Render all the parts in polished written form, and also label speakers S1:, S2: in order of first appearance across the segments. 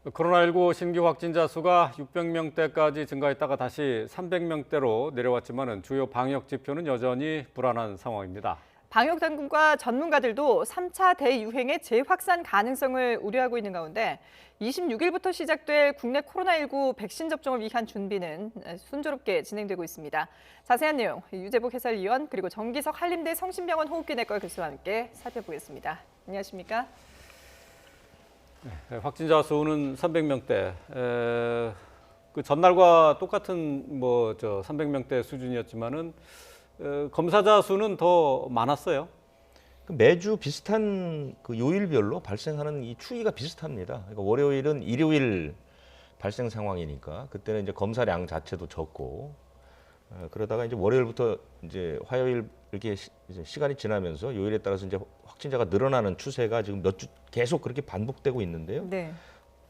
S1: 코로나19 신규 확진자 수가 600명대까지 증가했다가 다시 300명대로 내려왔지만은 주요 방역 지표는 여전히 불안한 상황입니다.
S2: 방역 당국과 전문가들도 3차 대유행의 재확산 가능성을 우려하고 있는 가운데 26일부터 시작될 국내 코로나19 백신 접종을 위한 준비는 순조롭게 진행되고 있습니다. 자세한 내용 유재복 해설위원 그리고 정기석 한림대 성심병원 호흡기내과 교수와 함께 살펴보겠습니다. 안녕하십니까?
S1: 네, 확진자 수는 300명대. 그 전날과 똑같은 300명대 수준이었지만은 검사자 수는 더 많았어요.
S3: 매주 비슷한 그 요일별로 발생하는 이 추이가 비슷합니다. 그러니까 월요일은 일요일 발생 상황이니까 그때는 이제 검사량 자체도 적고 그러다가 이제 월요일부터 이제 화요일 이렇게 이제 시간이 지나면서 요일에 따라서 이제 확진자가 늘어나는 추세가 지금 몇 주 계속 그렇게 반복되고 있는데요.
S2: 네.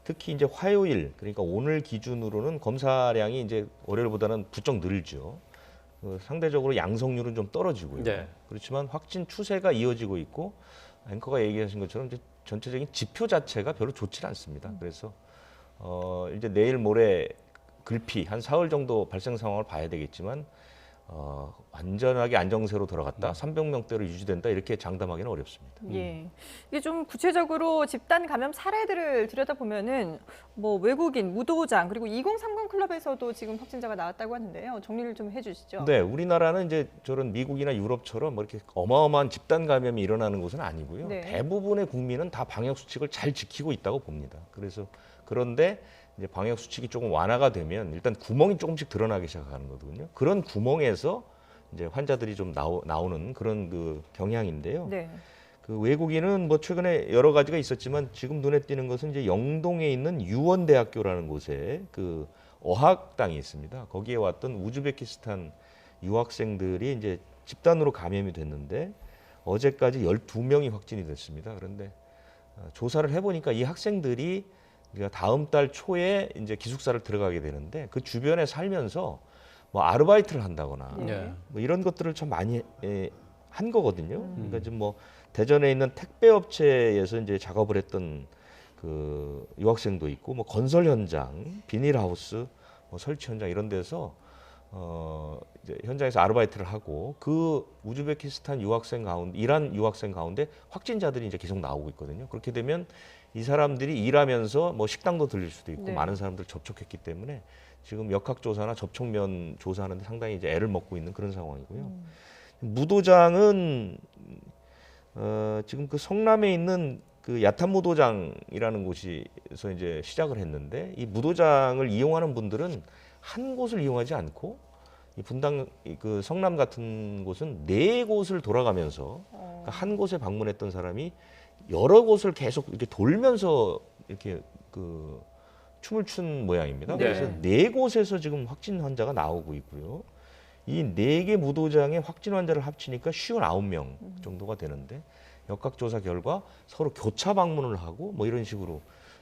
S3: 특히 이제 화요일 그러니까 오늘 기준으로는 검사량이 이제 월요일보다는 부쩍 늘죠. 상대적으로 양성률은 좀 떨어지고요.
S1: 네.
S3: 그렇지만 확진 추세가 이어지고 있고 앵커가 얘기하신 것처럼 이제 전체적인 지표 자체가 별로 좋지 않습니다. 그래서 이제 내일 모레 글피 한 사흘 정도 발생 상황을 봐야 되겠지만 완전하게 안정세로 돌아갔다 300명대로 유지된다 이렇게 장담하기는 어렵습니다.
S2: 예. 이게 좀 구체적으로 집단 감염 사례들을 들여다보면은 외국인, 무도장 그리고 2030 클럽에서도 지금 확진자가 나왔다고 하는데요. 정리를 좀 해주시죠.
S3: 네, 우리나라는 이제 저런 미국이나 유럽처럼 뭐 이렇게 어마어마한 집단 감염이 일어나는 곳은 아니고요.
S2: 네.
S3: 대부분의 국민은 다 방역 수칙을 잘 지키고 있다고 봅니다. 그런데 이제 방역 수칙이 조금 완화가 되면 일단 구멍이 조금씩 드러나기 시작하는 거거든요. 그런 구멍에서 이제 환자들이 좀 나오는 그런 그 경향인데요.
S2: 네.
S3: 그 외국인은 뭐 최근에 여러 가지가 있었지만 지금 눈에 띄는 것은 이제 영동에 있는 유원대학교라는 곳에 그 어학당이 있습니다. 거기에 왔던 우즈베키스탄 유학생들이 이제 집단으로 감염이 됐는데 어제까지 12명이 확진이 됐습니다. 그런데 조사를 해보니까 이 학생들이 다음 달 초에 이제 기숙사를 들어가게 되는데 그 주변에 살면서 뭐 아르바이트를 한다거나
S1: 네.
S3: 뭐 이런 것들을 참 많이 한 거거든요. 그러니까 지금 뭐 대전에 있는 택배 업체에서 이제 작업을 했던 그 유학생도 있고 뭐 건설 현장, 비닐하우스, 뭐 설치 현장 이런 데서 이제 현장에서 아르바이트를 하고 그 우즈베키스탄 유학생 가운데 이란 유학생 가운데 확진자들이 이제 계속 나오고 있거든요. 그렇게 되면 이 사람들이 일하면서 뭐 식당도 들릴 수도 있고
S2: 네.
S3: 많은 사람들 접촉했기 때문에 지금 역학조사나 접촉면 조사하는데 상당히 이제 애를 먹고 있는 그런 상황이고요. 무도장은 지금 그 성남에 있는 그 야탄 무도장이라는 곳에서 이제 시작을 했는데 이 무도장을 이용하는 분들은 한 곳을 이용하지 않고 이 분당 그 성남 같은 곳은 4곳을 돌아가면서 그러니까 한 곳에 방문했던 사람이 여러 곳을 계속 이렇게 돌면서 이렇게 그 춤을 춘 모양입니다.
S1: 네.
S3: 그래서 4곳에서 지금 확진 환자가 나오고 있고요. 이 4개 무도장의 확진 환자를 합치니까 59명 정도가 되는데 역학조사 결과 서로 교차 방문을 하고 뭐 이런 식으로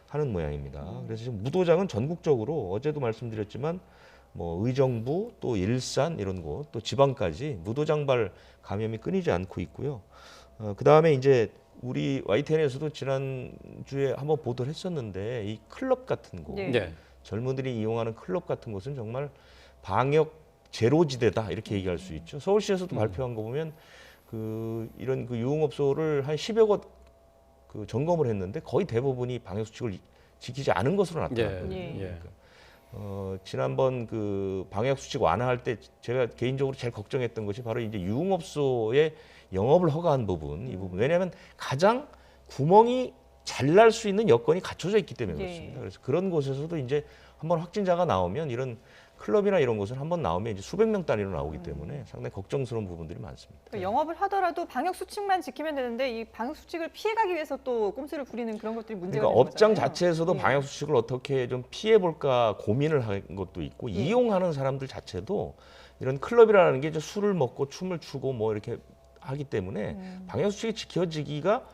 S3: 하는 모양입니다. 그래서 지금 무도장은 전국적으로 어제도 말씀드렸지만 뭐 의정부 또 일산 이런 곳 또 지방까지 무도장발 감염이 끊이지 않고 있고요. 그 다음에 이제 우리 YTN에서도 지난주에 한번 보도를 했었는데 이 클럽 같은 곳,
S2: 네.
S1: 네.
S3: 젊은이들이 이용하는 클럽 같은 곳은 정말 방역 제로지대다 이렇게 얘기할 수 있죠. 서울시에서도 발표한 거 보면 그 이런 그 유흥업소를 한 10여 곳 그 점검을 했는데 거의 대부분이 방역 수칙을 지키지 않은 것으로 나타났거든요.
S2: 예.
S1: 예.
S3: 지난번 그 방역 수칙 완화할 때 제가 개인적으로 제일 걱정했던 것이 바로 이제 유흥업소의 영업을 허가한 부분, 이 부분. 왜냐하면 가장 구멍이 잘 날 수 있는 여건이 갖춰져 있기 때문에
S2: 예.
S3: 그렇습니다. 그래서 그런 곳에서도 이제 한번 확진자가 나오면 이런 클럽이나 이런 곳은 한번 나오면 이제 수백 명 단위로 나오기 때문에 상당히 걱정스러운 부분들이 많습니다.
S2: 그러니까 영업을 하더라도 방역 수칙만 지키면 되는데 이 방역 수칙을 피해가기 위해서 또 꼼수를 부리는 그런 것들이 문제가
S3: 그러니까
S2: 되는
S3: 업장
S2: 거잖아요.
S3: 자체에서도
S2: 예.
S3: 방역 수칙을 어떻게 좀 피해 볼까 고민을 한 것도 있고
S2: 예.
S3: 이용하는 사람들 자체도 이런 클럽이라는 게 이제 술을 먹고 춤을 추고 뭐 이렇게 하기 때문에 방역 수칙이 지켜지기가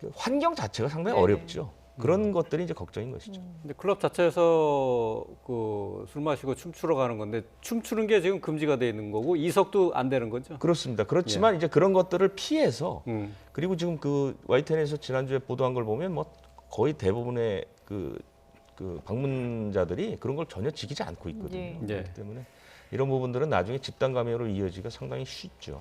S3: 그 환경 자체가 상당히
S2: 네.
S3: 어렵죠. 그런 것들이 이제 걱정인 것이죠.
S1: 근데 클럽 자체에서 그 술 마시고 춤추러 가는 건데 춤추는 게 지금 금지가 돼 있는 거고 이석도 안 되는 거죠.
S3: 그렇습니다. 그렇지만 이제 그런 것들을 피해서
S1: 음.
S3: 그리고 지금 그 YTN에서 지난주에 보도한 걸 보면 뭐 거의 대부분의 그 그 방문자들이 그런 걸 전혀 지키지 않고 있거든요.
S2: 예.
S3: 그렇기 때문에 이런 부분들은 나중에 집단 감염으로 이어지기가 상당히 쉽죠.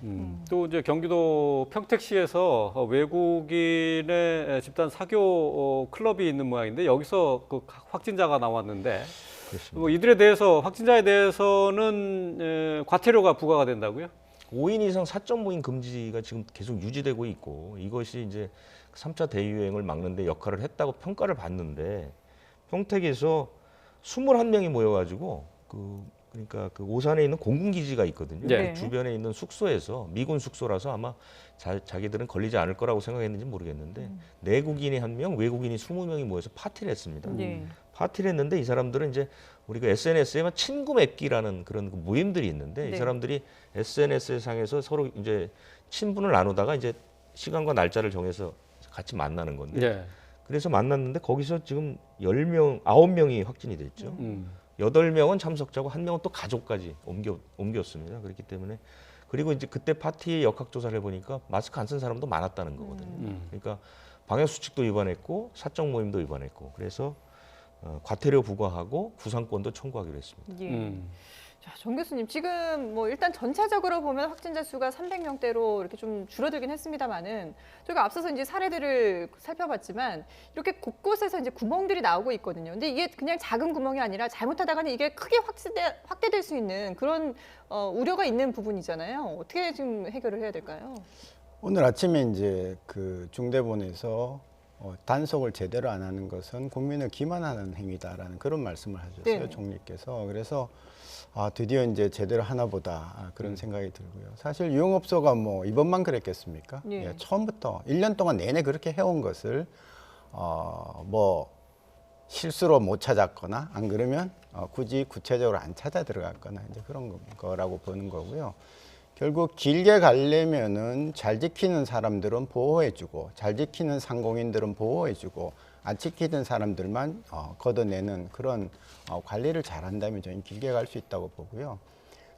S1: 또 이제 경기도 평택시에서 외국인의 집단 사교 클럽이 있는 모양인데 여기서 그 확진자가 나왔는데
S3: 그렇습니다.
S1: 뭐 이들에 대해서 확진자에 대해서는 과태료가 부과가 된다고요?
S3: 5인 이상 사적 모임 금지가 지금 계속 유지되고 있고 이것이 이제 3차 대유행을 막는 데 역할을 했다고 평가를 받는데 평택에서 21명이 모여가지고 그러니까 그 오산에 있는 공군기지가 있거든요.
S1: 네.
S3: 그 주변에 있는 숙소에서 미군 숙소라서 아마 자기들은 걸리지 않을 거라고 생각했는지 모르겠는데 내국인이 1명, 외국인이 20명이 모여서 파티를 했습니다.
S2: 예.
S3: 파티를 했는데 이 사람들은 이제 우리가 SNS에만 친구 맺기라는 그런 그 모임들이 있는데
S2: 네.
S3: 이 사람들이 SNS 상에서 서로 이제 친분을 나누다가 이제 시간과 날짜를 정해서 같이 만나는 건데
S1: 예.
S3: 그래서 만났는데 거기서 지금 10명, 9명이 확진이 됐죠. 8명은 참석자고 1명은 또 가족까지 옮겼습니다. 그렇기 때문에 그리고 이제 그때 파티 역학조사를 해보니까 마스크 안 쓴 사람도 많았다는 거거든요. 그러니까 방역수칙도 위반했고 사적 모임도 위반했고 그래서 과태료 부과하고 구상권도 청구하기로 했습니다.
S2: 예. 자, 정 교수님, 지금 뭐 일단 전체적으로 보면 확진자 수가 300명대로 이렇게 좀 줄어들긴 했습니다만은 저희가 앞서서 이제 사례들을 살펴봤지만 이렇게 곳곳에서 이제 구멍들이 나오고 있거든요. 근데 이게 그냥 작은 구멍이 아니라 잘못하다가는 이게 크게 확대될 수 있는 그런 우려가 있는 부분이잖아요. 어떻게 지금 해결을 해야 될까요?
S4: 오늘 아침에 이제 그 중대본에서 단속을 제대로 안 하는 것은 국민을 기만하는 행위다라는 그런 말씀을 하셨어요.
S2: 네네.
S4: 총리께서. 그래서 드디어 이제 제대로 하나 보다 그런 생각이 들고요. 사실 유흥업소가 뭐 이번만 그랬겠습니까?
S2: 예.
S4: 예, 처음부터 1년 동안 내내 그렇게 해온 것을 뭐 실수로 못 찾았거나 안 그러면 굳이 구체적으로 안 찾아 들어갔거나 이제 그런 거라고 보는 거고요. 결국 길게 가려면은 잘 지키는 사람들은 보호해주고 잘 지키는 상공인들은 보호해주고 안 지키는 사람들만 걷어내는 그런 관리를 잘한다면 저는 길게 갈 수 있다고 보고요.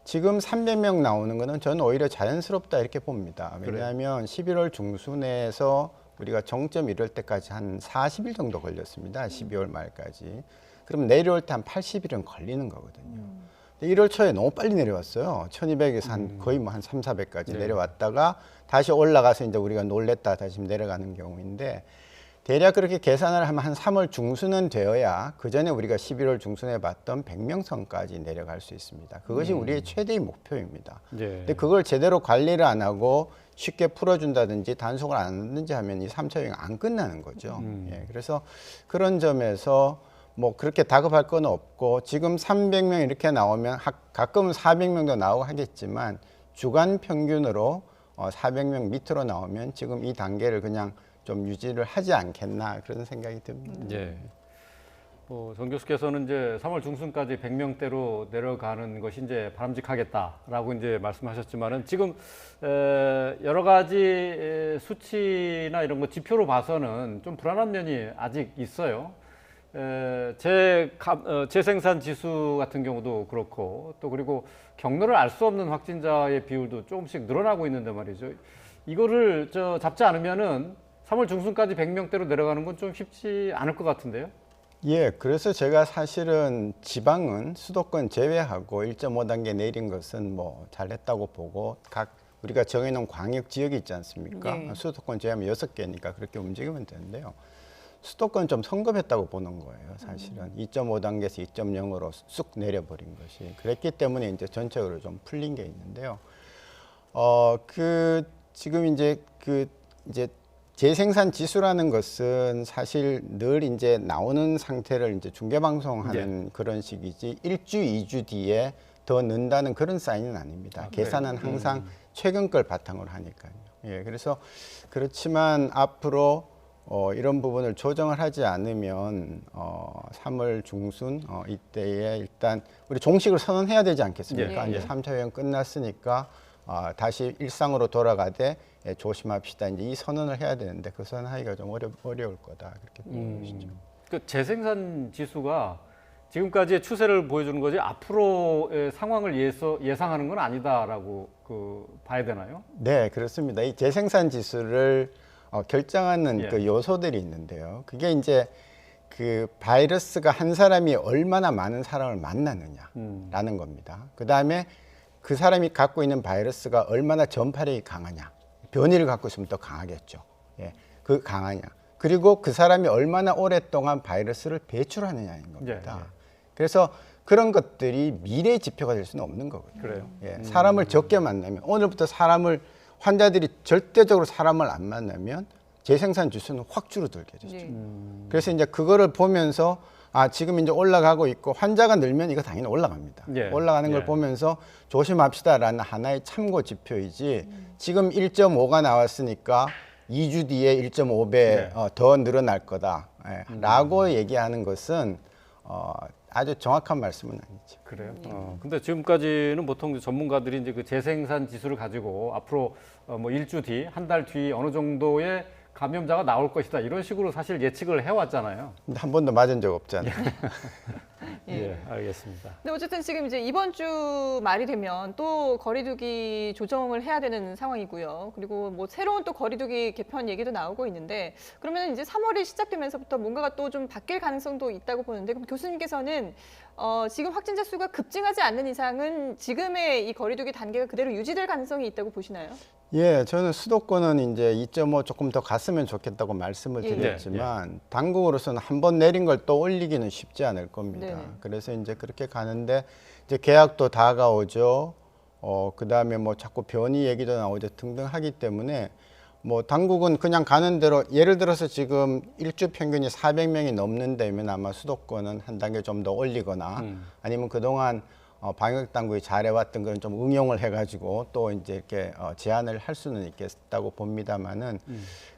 S4: 지금 300명 나오는 거는 저는 오히려 자연스럽다 이렇게 봅니다. 왜냐하면 11월 중순에서 우리가 정점 이럴 때까지 한 40일 정도 걸렸습니다. 12월 말까지. 그럼 내려올 때 한 80일은 걸리는 거거든요. 1월 초에 너무 빨리 내려왔어요. 1200에서 한 거의 뭐 한 3, 400까지
S1: 네.
S4: 내려왔다가 다시 올라가서 이제 우리가 놀랬다 다시 내려가는 경우인데 대략 그렇게 계산을 하면 한 3월 중순은 되어야 그 전에 우리가 11월 중순에 봤던 100명 선까지 내려갈 수 있습니다. 그것이 우리의 최대의 목표입니다.
S1: 예.
S4: 근데 그걸 제대로 관리를 안 하고 쉽게 풀어준다든지 단속을 안 하든지 하면 이 3차 유행 안 끝나는 거죠. 예, 그래서 그런 점에서 뭐 그렇게 다급할 건 없고 지금 300명 이렇게 나오면 가끔은 400명도 나오고 하겠지만 주간 평균으로 400명 밑으로 나오면 지금 이 단계를 그냥 좀 유지를 하지 않겠나 그런 생각이 듭니다.
S1: 예. 정 교수께서는 이제 3월 중순까지 100명대로 내려가는 것이 이제 바람직하겠다라고 이제 말씀하셨지만은 지금 여러 가지 수치나 이런 거 지표로 봐서는 좀 불안한 면이 아직 있어요. 재생산 지수 같은 경우도 그렇고 또 그리고 경로를 알 수 없는 확진자의 비율도 조금씩 늘어나고 있는데 말이죠. 이거를 잡지 않으면은 3월 중순까지 100명대로 내려가는 건 좀 쉽지 않을 것 같은데요.
S4: 예, 그래서 제가 사실은 지방은 수도권 제외하고 1.5단계 내린 것은 뭐 잘했다고 보고 각 우리가 정해놓은 광역 지역이 있지 않습니까?
S2: 네.
S4: 수도권 제외하면 6개니까 그렇게 움직이면 되는데요. 수도권 좀 성급했다고 보는 거예요, 사실은. 2.5단계에서 2.0으로 쑥 내려버린 것이. 그랬기 때문에 이제 전체적으로 좀 풀린 게 있는데요. 지금 이제 재생산 지수라는 것은 사실 늘 이제 나오는 상태를 이제 중계방송하는 그런 식이지 1주, 2주 뒤에 더 는다는 그런 사인은 아닙니다. 계산은 항상 최근 걸 바탕으로 하니까요. 예, 그래서 그렇지만 앞으로 이런 부분을 조정을 하지 않으면 3월 중순 이때에 일단 우리 종식을 선언해야 되지 않겠습니까?
S2: 예, 예.
S4: 이제 3차 유행 끝났으니까 다시 일상으로 돌아가되 조심합시다. 이제 이 선언을 해야 되는데 그 선언하기가 좀 어려울 거다 그렇게 보는 것이죠.
S1: 그 재생산 지수가 지금까지의 추세를 보여주는 거지 앞으로의 상황을 예상하는 건 아니다라고 봐야 되나요?
S4: 네, 그렇습니다. 이 재생산 지수를 결정하는
S1: 예.
S4: 그 요소들이 있는데요. 그게 이제 그 바이러스가 한 사람이 얼마나 많은 사람을 만나느냐라는 겁니다. 그 다음에 그 사람이 갖고 있는 바이러스가 얼마나 전파력이 강하냐. 변이를 갖고 있으면 더 강하겠죠. 예, 그 강하냐. 그리고 그 사람이 얼마나 오랫동안 바이러스를 배출하느냐인 겁니다.
S1: 예, 예.
S4: 그래서 그런 것들이 미래 지표가 될 수는 없는 거거든요.
S1: 그래요.
S4: 예, 사람을 적게 만나면 오늘부터 환자들이 절대적으로 사람을 안 만나면 재생산 지수는 확 줄어들게 되죠.
S2: 네.
S4: 그래서 이제 그거를 보면서 지금 이제 올라가고 있고 환자가 늘면 이거 당연히 올라갑니다.
S1: 예.
S4: 올라가는 걸
S1: 예.
S4: 보면서 조심합시다라는 하나의 참고 지표이지 지금 1.5가 나왔으니까 2주 뒤에 1.5배
S1: 예.
S4: 더 늘어날 거다. 라고 얘기하는 것은 아주 정확한 말씀은 아니죠.
S1: 그래요. 근데 지금까지는 보통 전문가들이 이제 그 재생산 지수를 가지고 앞으로 뭐 일주 뒤, 한 달 뒤 어느 정도의 감염자가 나올 것이다 이런 식으로 사실 예측을 해왔잖아요.
S4: 근데 한 번도 맞은 적 없잖아요.
S1: 예, 알겠습니다.
S2: 근데 어쨌든 지금 이제 이번 주 말이 되면 또 거리두기 조정을 해야 되는 상황이고요. 그리고 뭐 새로운 또 거리두기 개편 얘기도 나오고 있는데 그러면 이제 3월이 시작되면서부터 뭔가가 또 좀 바뀔 가능성도 있다고 보는데 그럼 교수님께서는 지금 확진자 수가 급증하지 않는 이상은 지금의 이 거리두기 단계가 그대로 유지될 가능성이 있다고 보시나요?
S4: 예, 저는 수도권은 이제 2.5 조금 더 갔으면 좋겠다고 말씀을
S2: 예.
S4: 드렸지만 당국으로서는 한 번 내린 걸 또 올리기는 쉽지 않을 겁니다.
S2: 네네.
S4: 그래서 이제 그렇게 가는데 이제 계약도 다가오죠. 그다음에 뭐 자꾸 변이 얘기도 나오죠. 등등 하기 때문에 뭐 당국은 그냥 가는 대로 예를 들어서 지금 일주 평균이 400명이 넘는 데면 아마 수도권은 한 단계 좀 더 올리거나 아니면 그동안 방역 당국이 잘해왔던 건 좀 응용을 해가지고 또 이제 이렇게 제한을 할 수는 있겠다고 봅니다만은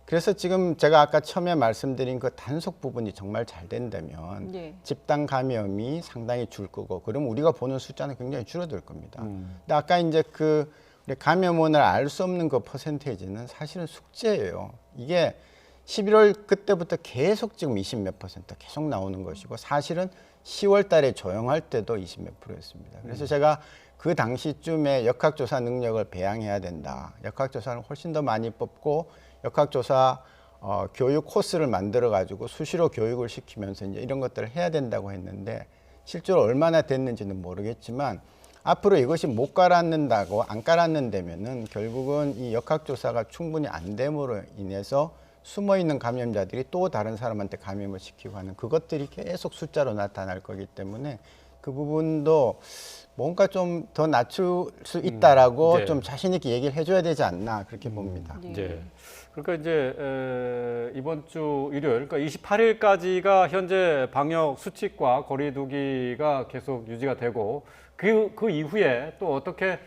S4: 그래서 지금 제가 아까 처음에 말씀드린 그 단속 부분이 정말 잘 된다면
S2: 예.
S4: 집단 감염이 상당히 줄 거고 그럼 우리가 보는 숫자는 굉장히 줄어들 겁니다. 근데 아까 이제 그 우리 감염원을 알 수 없는 그 퍼센테이지는 사실은 숙제예요. 이게 11월 그때부터 계속 지금 20 몇 퍼센트 계속 나오는 것이고 사실은 10월 달에 조용할 때도 20 몇 프로였습니다. 그래서 제가 그 당시쯤에 역학조사 능력을 배양해야 된다. 역학조사를 훨씬 더 많이 뽑고 역학조사 교육 코스를 만들어 가지고 수시로 교육을 시키면서 이제 이런 것들을 해야 된다고 했는데 실제로 얼마나 됐는지는 모르겠지만 앞으로 이것이 못 깔았는다고 안 깔았는다면은 결국은 이 역학조사가 충분히 안 됨으로 인해서 숨어있는 감염자들이 또 다른 사람한테 감염을 시키고 하는 그것들이 계속 숫자로 나타날 거기 때문에 그 부분도 뭔가 좀 더 낮출 수 있다라고
S1: 네.
S4: 좀 자신 있게 얘기를 해줘야 되지 않나 그렇게 봅니다.
S2: 예.
S1: 예. 그러니까 이제 이번 주 일요일, 그러니까 28일까지가 현재 방역 수칙과 거리두기가 계속 유지가 되고 그 이후에 또 어떻게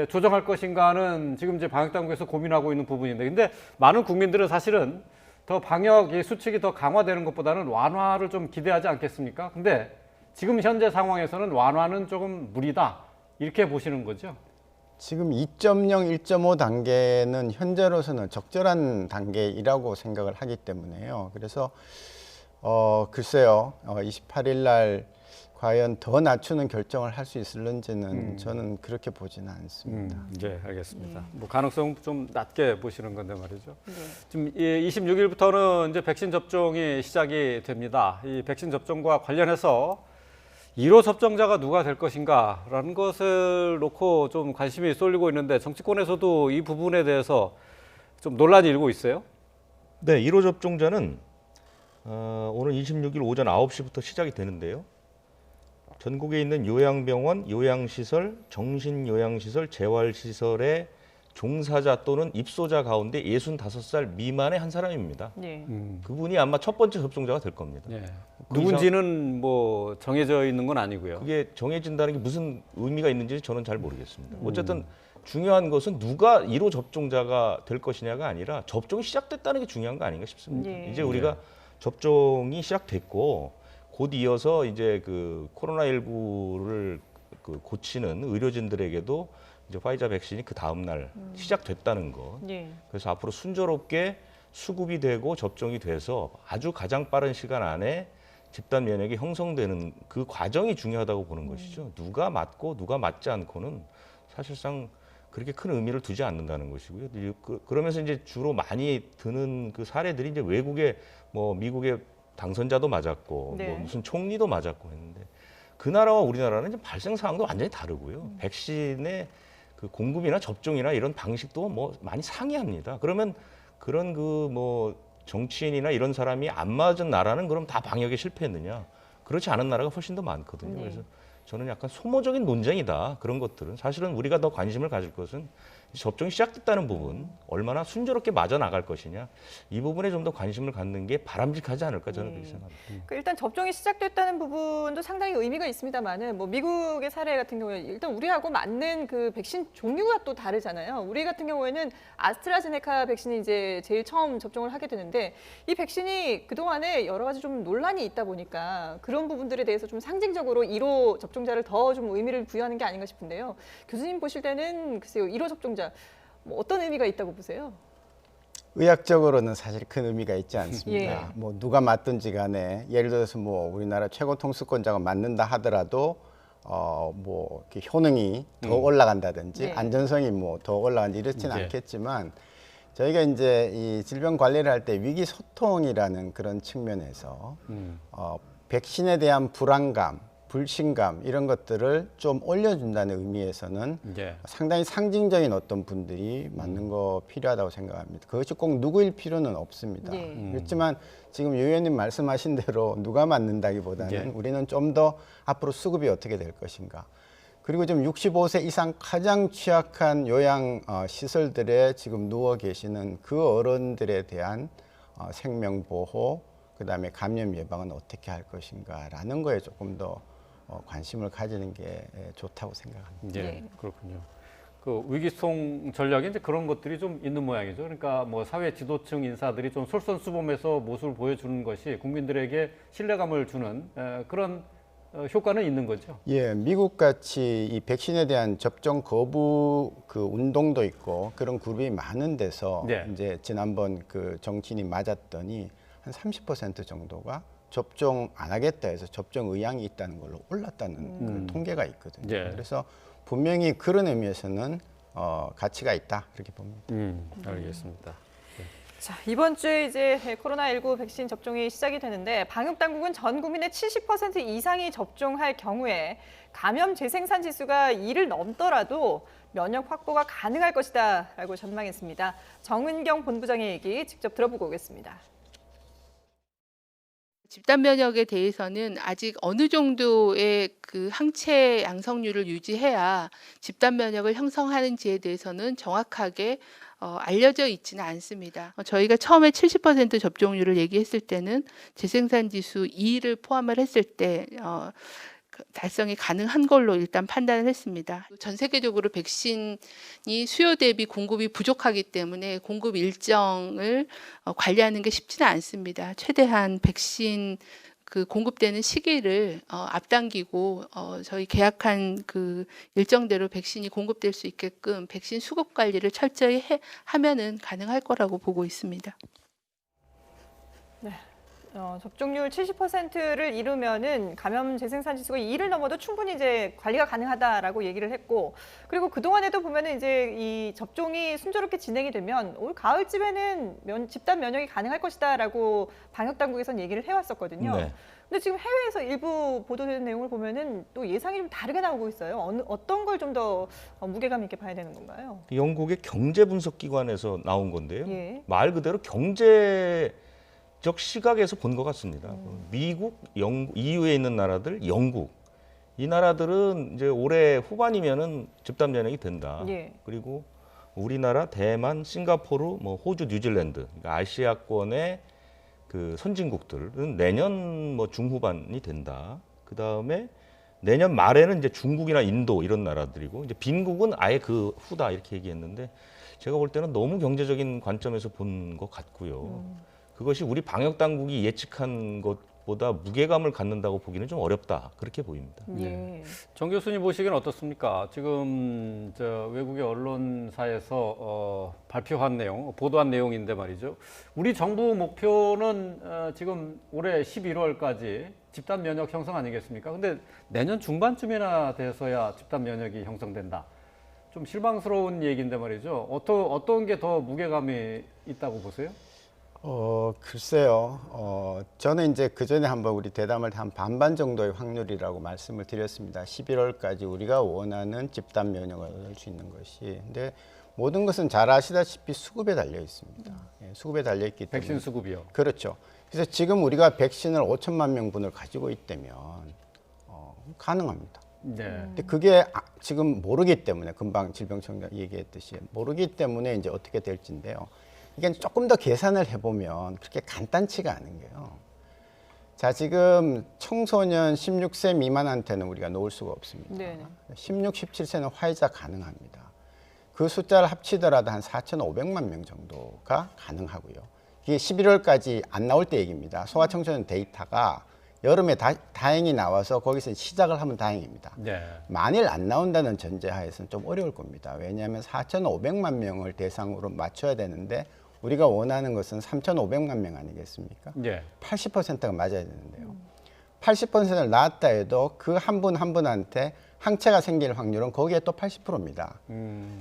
S1: 조정할 것인가는 지금 이제 방역 당국에서 고민하고 있는 부분인데, 근데 많은 국민들은 사실은 더 방역 수칙이 더 강화되는 것보다는 완화를 좀 기대하지 않겠습니까? 근데 지금 현재 상황에서는 완화는 조금 무리다 이렇게 보시는 거죠?
S4: 지금 2.0, 1.5 단계는 현재로서는 적절한 단계이라고 생각을 하기 때문에요. 그래서 글쎄요, 28일 날 과연 더 낮추는 결정을 할 수 있을는지는 저는 그렇게 보지는 않습니다.
S1: 네, 알겠습니다. 뭐 가능성 좀 낮게 보시는 건데 말이죠.
S2: 네.
S1: 지금 26일부터는 이제 백신 접종이 시작이 됩니다. 이 백신 접종과 관련해서 1호 접종자가 누가 될 것인가라는 것을 놓고 좀 관심이 쏠리고 있는데 정치권에서도 이 부분에 대해서 좀 논란이 일고 있어요.
S3: 네, 1호 접종자는 오늘 26일 오전 9시부터 시작이 되는데요. 전국에 있는 요양병원, 요양시설, 정신요양시설, 재활시설의 종사자 또는 입소자 가운데 65살 미만의 한 사람입니다.
S2: 네.
S3: 그분이 아마 첫 번째 접종자가 될 겁니다.
S1: 예.
S3: 그
S1: 누군지는 뭐 정해져 있는 건 아니고요.
S3: 그게 정해진다는 게 무슨 의미가 있는지 저는 잘 모르겠습니다. 어쨌든 중요한 것은 누가 1호 접종자가 될 것이냐가 아니라 접종이 시작됐다는 게 중요한 거 아닌가 싶습니다.
S2: 네.
S3: 이제 우리가 접종이 시작됐고 곧 이어서 이제 그 코로나19를 고치는 의료진들에게도 이제 화이자 백신이 그 다음 날 시작됐다는 거.
S2: 네.
S3: 그래서 앞으로 순조롭게 수급이 되고 접종이 돼서 아주 가장 빠른 시간 안에 집단 면역이 형성되는 그 과정이 중요하다고 보는 것이죠. 누가 맞고 누가 맞지 않고는 사실상 그렇게 큰 의미를 두지 않는다는 것이고요. 그러면서 이제 주로 많이 드는 그 사례들이 이제 외국의 뭐 미국의 당선자도 맞았고
S2: 네.
S3: 뭐 무슨 총리도 맞았고 했는데 그 나라와 우리나라는 이제 발생 상황도 완전히 다르고요. 백신의 그 공급이나 접종이나 이런 방식도 뭐 많이 상이합니다. 그러면 그런 그 뭐 정치인이나 이런 사람이 안 맞은 나라는 그럼 다 방역에 실패했느냐? 그렇지 않은 나라가 훨씬 더 많거든요.
S2: 네.
S3: 그래서 저는 약간 소모적인 논쟁이다. 그런 것들은 사실은 우리가 더 관심을 가질 것은 접종이 시작됐다는 부분, 얼마나 순조롭게 맞아 나갈 것이냐, 이 부분에 좀 더 관심을 갖는 게 바람직하지 않을까 저는 그렇게 생각합니다.
S2: 그 일단 접종이 시작됐다는 부분도 상당히 의미가 있습니다만은 뭐 미국의 사례 같은 경우에 일단 우리하고 맞는 그 백신 종류가 또 다르잖아요. 우리 같은 경우에는 아스트라제네카 백신이 이제 제일 처음 접종을 하게 되는데 이 백신이 그동안에 여러 가지 좀 논란이 있다 보니까 그런 부분들에 대해서 좀 상징적으로 1호 접종자를 더 좀 의미를 부여하는 게 아닌가 싶은데요. 교수님 보실 때는 글쎄요, 1호 접종자 뭐 어떤 의미가 있다고 보세요?
S4: 의학적으로는 사실 큰 의미가 있지 않습니다.
S2: 예.
S4: 뭐 누가 맞든지 간에 예를 들어서 뭐 우리나라 최고 통수권자가 맞는다 하더라도 뭐 이렇게 효능이 더 올라간다든지
S2: 네.
S4: 안전성이 뭐 더 올라간다 이렇지는
S1: 네.
S4: 않겠지만 저희가 이제 이 질병 관리를 할 때 위기 소통이라는 그런 측면에서 백신에 대한 불안감, 불신감 이런 것들을 좀 올려준다는 의미에서는
S1: 예.
S4: 상당히 상징적인 어떤 분들이 맞는 거 필요하다고 생각합니다. 그것이 꼭 누구일 필요는 없습니다.
S2: 예.
S4: 그렇지만 지금 유 의원님 말씀하신 대로 누가 맞는다기보다는
S1: 예.
S4: 우리는 좀 더 앞으로 수급이 어떻게 될 것인가. 그리고 지금 65세 이상 가장 취약한 요양 시설들에 지금 누워 계시는 그 어른들에 대한 생명 보호, 그다음에 감염 예방은 어떻게 할 것인가라는 거에 조금 더 관심을 가지는 게 좋다고 생각합니다.
S1: 예,
S2: 네.
S1: 그렇군요. 그 위기송 전략에 이제 그런 것들이 좀 있는 모양이죠. 그러니까 뭐 사회 지도층 인사들이 좀 솔선수범해서 모습을 보여주는 것이 국민들에게 신뢰감을 주는 그런 효과는 있는 거죠.
S4: 예, 미국 같이 이 백신에 대한 접종 거부 그 운동도 있고 그런 그룹이 많은 데서
S1: 네.
S4: 이제 지난번 그 정치인이 맞았더니 한 30% 정도가 접종 안 하겠다 해서 접종 의향이 있다는 걸로 올랐다는 그 통계가 있거든요.
S1: 예.
S4: 그래서 분명히 그런 의미에서는 가치가 있다 이렇게 봅니다.
S1: 알겠습니다.
S2: 자, 이번 주에 이제 코로나19 백신 접종이 시작이 되는데 방역 당국은 전 국민의 70% 이상이 접종할 경우에 감염 재생산 지수가 2를 넘더라도 면역 확보가 가능할 것이다라고 전망했습니다. 정은경 본부장의 얘기 직접 들어보고 오겠습니다.
S5: 집단 면역에 대해서는 아직 어느 정도의 그 항체 양성률을 유지해야 집단 면역을 형성하는지에 대해서는 정확하게 알려져 있지는 않습니다. 저희가 처음에 70% 접종률을 얘기했을 때는 재생산 지수 2를 포함을 했을 때 달성이 가능한 걸로 일단 판단을 했습니다. 전 세계적으로 백신이 수요 대비 공급이 부족하기 때문에 공급 일정을 관리하는 게 쉽지는 않습니다. 최대한 백신 그 공급되는 시기를 앞당기고 저희 계약한 그 일정대로 백신이 공급될 수 있게끔 백신 수급 관리를 철저히 하면은 가능할 거라고 보고 있습니다.
S2: 접종률 70%를 이루면은 감염 재생산 지수가 2를 넘어도 충분히 이제 관리가 가능하다라고 얘기를 했고, 그리고 그 동안에도 보면은 이제 이 접종이 순조롭게 진행이 되면 올 가을쯤에는 집단 면역이 가능할 것이다라고 방역 당국에서는 얘기를 해왔었거든요.
S3: 네.
S2: 근데 지금 해외에서 일부 보도되는 내용을 보면은 또 예상이 좀 다르게 나오고 있어요. 어떤 걸 좀 더 무게감 있게 봐야 되는 건가요?
S3: 영국의 경제 분석 기관에서 나온 건데요.
S2: 예.
S3: 말 그대로 경제적 시각에서 본 것 같습니다. 미국, 영국, EU에 있는 나라들, 영국 이 나라들은 이제 올해 후반이면은 집단 면역이 된다.
S2: 예.
S3: 그리고 우리나라, 대만, 싱가포르, 뭐 호주, 뉴질랜드, 그러니까 아시아권의 그 선진국들은 내년 뭐 중후반이 된다. 그 다음에 내년 말에는 이제 중국이나 인도 이런 나라들이고 이제 빈국은 아예 그 후다 이렇게 얘기했는데 제가 볼 때는 너무 경제적인 관점에서 본 것 같고요. 그것이 우리 방역 당국이 예측한 것보다 무게감을 갖는다고 보기는 좀 어렵다 그렇게 보입니다.
S2: 예.
S1: 정 교수님 보시기엔 어떻습니까? 지금 저 외국의 언론사에서 발표한 내용, 보도한 내용인데 말이죠. 우리 정부 목표는 지금 올해 11월까지 집단 면역 형성 아니겠습니까? 근데 내년 중반쯤이나 돼서야 집단 면역이 형성된다. 좀 실망스러운 얘기인데 말이죠. 어떤 게 더 무게감이 있다고 보세요?
S4: 글쎄요. 저는 이제 그 전에 한번 우리 대담할 때 한 반반 정도의 확률이라고 말씀을 드렸습니다. 11월까지 우리가 원하는 집단 면역을 얻을 수 있는 것이. 근데 모든 것은 잘 아시다시피 수급에 달려 있습니다. 예, 수급에 달려 있기 때문에.
S1: 백신 수급이요.
S4: 그렇죠. 그래서 지금 우리가 백신을 5천만 명분을 가지고 있다면 가능합니다.
S1: 네.
S4: 근데 그게 지금 모르기 때문에 금방 질병청장 얘기했듯이 모르기 때문에 이제 어떻게 될지인데요. 이게 조금 더 계산을 해보면 그렇게 간단치가 않은 게요. 자, 지금 청소년 16세 미만한테는 우리가 놓을 수가 없습니다.
S2: 네네.
S4: 16, 17세는 화이자 가능합니다. 그 숫자를 합치더라도 한 4,500만 명 정도가 가능하고요. 이게 11월까지 안 나올 때 얘기입니다. 소아청소년 데이터가 여름에 다행히 나와서 거기서 시작을 하면 다행입니다.
S1: 네.
S4: 만일 안 나온다는 전제하에서는 좀 어려울 겁니다. 왜냐하면 4,500만 명을 대상으로 맞춰야 되는데 우리가 원하는 것은 3,500만 명 아니겠습니까?
S1: 네.
S4: 80%가 맞아야 되는데요. 80%를 낳았다 해도 그 한 분 한 분한테 항체가 생길 확률은 거기에 또 80%입니다.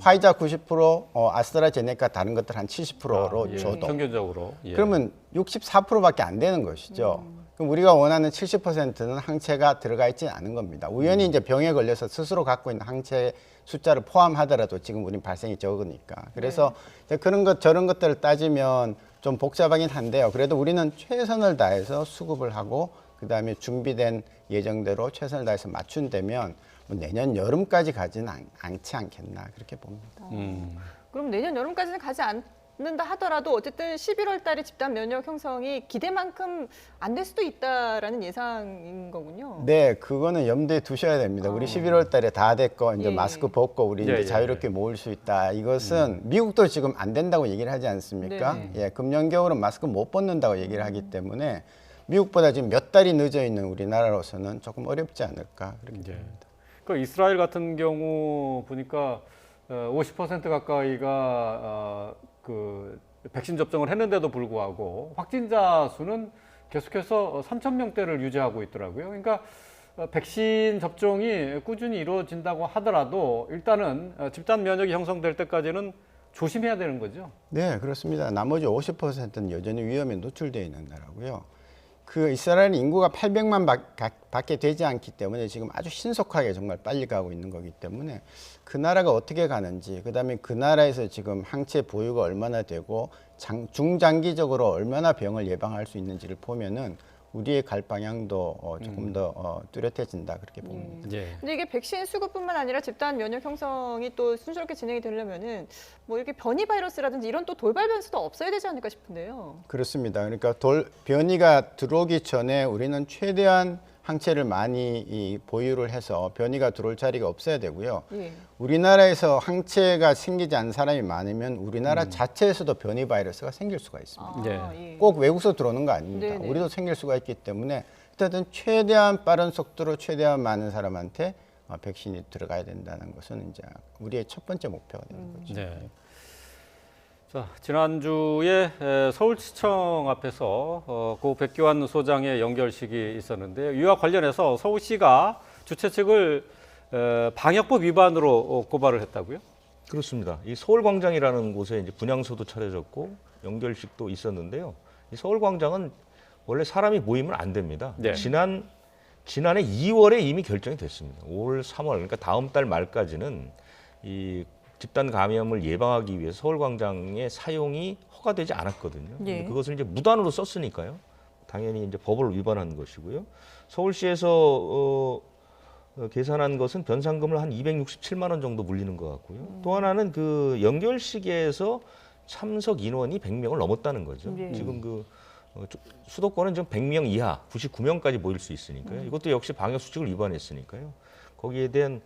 S4: 화이자 90%, 아스트라제네카 다른 것들 한 70%로
S1: 예.
S4: 줘도
S1: 평균적으로. 예.
S4: 그러면 64%밖에 안 되는 것이죠. 그럼 우리가 원하는 70%는 항체가 들어가 있지 않은 겁니다. 우연히 이제 병에 걸려서 스스로 갖고 있는 항체 숫자를 포함하더라도 지금 우린 발생이 적으니까. 그래서 이제 그런 것 저런 것들을 따지면 좀 복잡하긴 한데요. 그래도 우리는 최선을 다해서 수급을 하고 그다음에 준비된 예정대로 최선을 다해서 맞춘다면 뭐 내년 여름까지 가지는 않지 않겠나 그렇게 봅니다.
S2: 그럼 내년 여름까지는 가지 않는다 하더라도 어쨌든 11월 달에 집단 면역 형성이 기대만큼 안 될 수도 있다라는 예상인 거군요.
S4: 네, 그거는 염두에 두셔야 됩니다. 우리 11월 달에 다 됐고 이제
S2: 예.
S4: 마스크 벗고 우리
S1: 예,
S4: 이제
S1: 예,
S4: 자유롭게 모일 수 있다. 이것은 미국도 지금 안 된다고 얘기를 하지 않습니까?
S2: 네.
S4: 예, 금년 겨울은 마스크 못 벗는다고 얘기를 하기 때문에 미국보다 지금 몇 달이 늦어 있는 우리나라로서는 조금 어렵지 않을까 그렇게
S1: 예.
S4: 봅니다.
S1: 그 이스라엘 같은 경우 보니까 50% 가까이가 그 백신 접종을 했는데도 불구하고 확진자 수는 계속해서 3천 명대를 유지하고 있더라고요. 그러니까 백신 접종이 꾸준히 이루어진다고 하더라도 일단은 집단 면역이 형성될 때까지는 조심해야 되는 거죠.
S4: 네, 그렇습니다. 나머지 50%는 여전히 위험에 노출되어 있는 나라고요. 그 이스라엘 인구가 800만 밖에 되지 않기 때문에 지금 아주 신속하게 정말 빨리 가고 있는 거기 때문에 그 나라가 어떻게 가는지, 그다음에 그 나라에서 지금 항체 보유가 얼마나 되고 중장기적으로 얼마나 병을 예방할 수 있는지를 보면은 우리의 갈 방향도 조금 더 뚜렷해진다 그렇게 봅니다.
S1: 예.
S2: 근데 이게 백신 수급뿐만 아니라 집단 면역 형성이 또 순조롭게 진행이 되려면은 뭐 이렇게 변이 바이러스라든지 이런 또 돌발 변수도 없어야 되지 않을까 싶은데요.
S4: 그렇습니다. 그러니까 변이가 들어오기 전에 우리는 최대한 항체를 많이 보유를 해서 변이가 들어올 자리가 없어야 되고요.
S2: 예.
S4: 우리나라에서 항체가 생기지 않은 사람이 많으면 우리나라 자체에서도 변이 바이러스가 생길 수가 있습니다.
S2: 예.
S4: 꼭 외국에서 들어오는 거 아닙니다.
S2: 네네.
S4: 우리도 생길 수가 있기 때문에 일단은 최대한 빠른 속도로 최대한 많은 사람한테 백신이 들어가야 된다는 것은 이제 우리의 첫 번째 목표가 되는 거죠.
S1: 네. 자, 지난주에 서울시청 앞에서 고 백교환 소장의 연결식이 있었는데요. 이와 관련해서 서울시가 주최 측을 방역법 위반으로 고발을 했다고요?
S3: 그렇습니다. 이 서울광장이라는 곳에 이제 분향소도 차려졌고 연결식도 있었는데요. 이 서울광장은 원래 사람이 모이면 안 됩니다.
S1: 네.
S3: 지난해 2월에 이미 결정이 됐습니다. 올 3월, 그러니까 다음 달 말까지는 이 집단 감염을 예방하기 위해서 서울광장의 사용이 허가되지 않았거든요.
S2: 예.
S3: 근데 그것을 이제 무단으로 썼으니까요. 당연히 이제 법을 위반한 것이고요. 서울시에서 계산한 것은 변상금을 한 267만 원 정도 물리는 것 같고요. 또 하나는 그 연결식에서 참석 인원이 100명을 넘었다는 거죠.
S2: 예.
S3: 지금 그 수도권은 지금 100명 이하, 99명까지 모일 수 있으니까요. 이것도 역시 방역 수칙을 위반했으니까요. 거기에 대한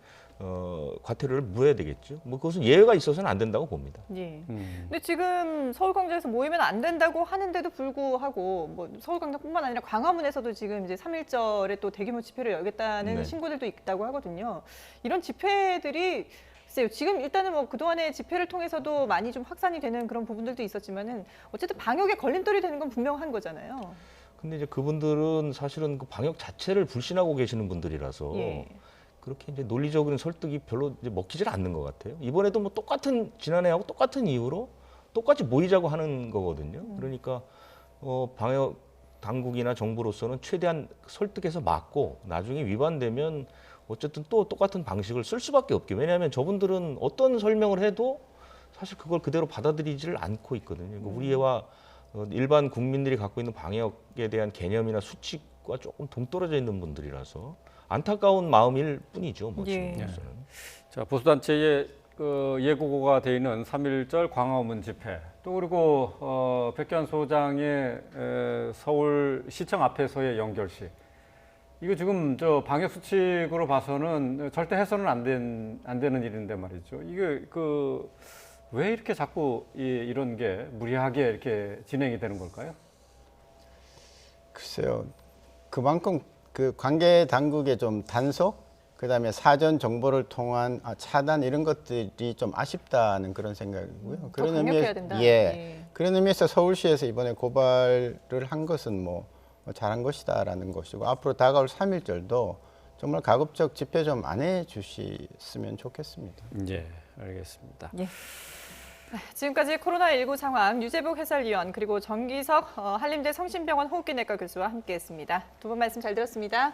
S3: 과태료를 물어야 되겠죠. 뭐 그것은 예외가 있어서는 안 된다고 봅니다.
S2: 예. 근데 지금 서울광장에서 모이면 안 된다고 하는데도 불구하고 뭐 서울광장뿐만 아니라 광화문에서도 지금 이제 3.1절에 또 대규모 집회를 열겠다는
S3: 네.
S2: 신고들도 있다고 하거든요. 이런 집회들이 글쎄요. 지금 일단은 뭐 그동안의 집회를 통해서도 많이 좀 확산이 되는 그런 부분들도 있었지만은 어쨌든 방역에 걸림돌이 되는 건 분명한 거잖아요.
S3: 근데 이제 그분들은 사실은 그 방역 자체를 불신하고 계시는 분들이라서
S2: 예.
S3: 그렇게 이제 논리적인 설득이 별로 이제 먹히질 않는 것 같아요. 이번에도 뭐 똑같은 지난해하고 똑같은 이유로 똑같이 모이자고 하는 거거든요. 그러니까 방역 당국이나 정부로서는 최대한 설득해서 막고 나중에 위반되면 어쨌든 또 똑같은 방식을 쓸 수밖에 없게. 왜냐하면 저분들은 어떤 설명을 해도 사실 그걸 그대로 받아들이지를 않고 있거든요. 그러니까 우리와 일반 국민들이 갖고 있는 방역에 대한 개념이나 수칙과 조금 동떨어져 있는 분들이라서 안타까운 마음일 뿐이죠. 뭐
S2: 예.
S3: 지금으로서는.
S1: 자, 보수단체의 그 예고가 돼 있는 3.1절 광화문 집회, 또 그리고 백현 소장의 서울시청 앞에서의 연결식. 이거 지금 저 방역 수칙으로 봐서는 절대 해서는 안 되는 일인데 말이죠. 이게 그 왜 이렇게 자꾸 이런 게 무리하게 이렇게 진행이 되는 걸까요?
S4: 글쎄요. 그만큼 그 관계 당국의 좀 단속, 그다음에 사전 정보를 통한 차단 이런 것들이 좀 아쉽다는 그런 생각이고요.
S2: 더 강력해야 된다.
S4: 예. 그런 의미에서 서울시에서 이번에 고발을 한 것은 뭐 잘한 것이다라는 것이고, 앞으로 다가올 3.1절도 정말 가급적 집회 좀 안 해주셨으면 좋겠습니다.
S1: 예, 알겠습니다.
S2: 예. 지금까지 코로나19 상황 유재복 해설위원 그리고 정기석 한림대 성심병원 호흡기내과 교수와 함께했습니다. 두 분 말씀 잘 들었습니다.